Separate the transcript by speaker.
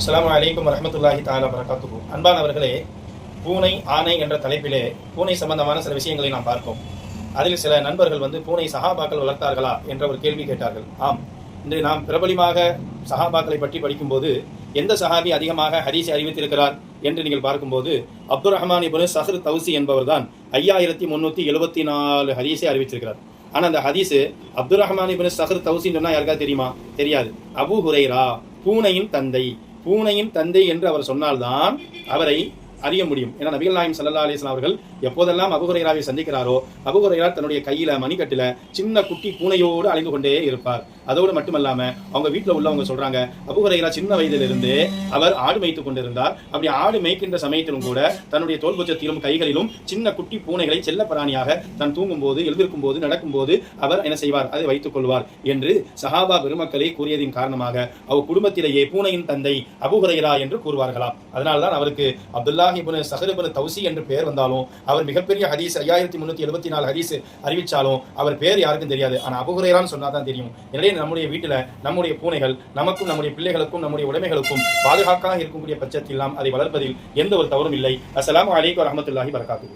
Speaker 1: அஸ்ஸலாமு அலைக்கும் வரஹ்மத்துல்லாஹி தஆலா வபரகாத்துஹு. அன்பானவர்களே, பூனை ஆணை என்ற தலைப்பிலே பூனை சம்பந்தமான சில விஷயங்களை நாம் பார்ப்போம். அதில் சில நண்பர்கள் பூனை சஹாபாக்கள் வளர்த்தார்களா என்ற ஒரு கேள்வி கேட்டார்கள். ஆம், இன்று நாம் பிரபலியமாக சஹாபாக்களை பற்றி படிக்கும்போது எந்த சஹாபி அதிகமாக ஹதீஸை அறிவித்திருக்கிறார் என்று நீங்கள் பார்க்கும்போது அப்துர் ரஹ்மான் இப்னு சஹ்ர் தௌசி என்பவர் தான் 5374 ஹதீஸை அறிவித்திருக்கிறார். ஆனால் அந்த ஹதீஸு அப்துர் ரஹ்மான் இப்னு சஹ்ர் தௌசின்னு சொன்னால் யாருக்காவது தெரியுமா? தெரியாது. அபூ ஹுரைரா, பூனையின் தந்தை என்று அவர் சொன்னால்தான் அவரை அறிய முடியும். ஏன்னா நபிகள் நாயகம் ஸல்லல்லாஹு அலைஹி வஸல்லம் அவர்கள் எப்போதெல்லாம் அபூ ஹுரைராவை சந்திக்கிறாரோ அபூ ஹுரைரா தன்னுடைய கையில மணிக்கட்டில சின்ன குட்டி பூனையோடு அலைந்து கொண்டே இருப்பார். அதோடு மட்டுமல்லாம அவங்க வீட்டில் உள்ளவங்க சொல்றாங்க, அபூ ஹுரைரா சின்ன வயதிலிருந்து அவர் ஆடு மேய்த்து கொண்டிருந்தார். அப்படி ஆடு மேய்க்கின்ற சமயத்திலும் கூட தன்னுடைய தோள்புஜத்திலும் கைகளிலும் சின்ன குட்டி பூனைகளை செல்ல பிராணியாக தன் தூங்கும் போது, எழுந்திருக்கும் போது, நடக்கும் போது அவர் என்ன செய்வார்? அதை வைத்துக் கொள்வார் என்று சஹாபா பெருமக்களை கூறியதின் காரணமாக அவர் குடும்பத்திலேயே பூனையின் தந்தை அபூ ஹுரைரா என்று கூறுவார்களாம். அதனால்தான் அவருக்கு அப்துல்லாஹ் இப்னு சஹ்ர் இப்னு தௌசி என்று பெயர் வந்தாலும், அவர் மிகப்பெரிய ஹதீஸ் 5374 ஹதீஸ் அறிவிச்சாலும் அவர் பேர் யாருக்கும் தெரியாது. ஆனால் அபூ ஹுரைரான்னு சொன்னாதான் தெரியும். எனவே நம்முடைய வீட்டில் நம்முடைய பூனைகள் நமக்கும் நம்முடைய பிள்ளைகளுக்கும் நம்முடைய உடைமைகளுக்கும் பாதுகாப்பாக இருக்கக்கூடிய பட்சத்தில் நாம் அதை வளர்ப்பதில் எந்த ஒரு தவறும் இல்லை. அஸ்ஸலாமு அலைக்கும் வரஹ்மத்துல்லாஹி வபரகாத்துஹு.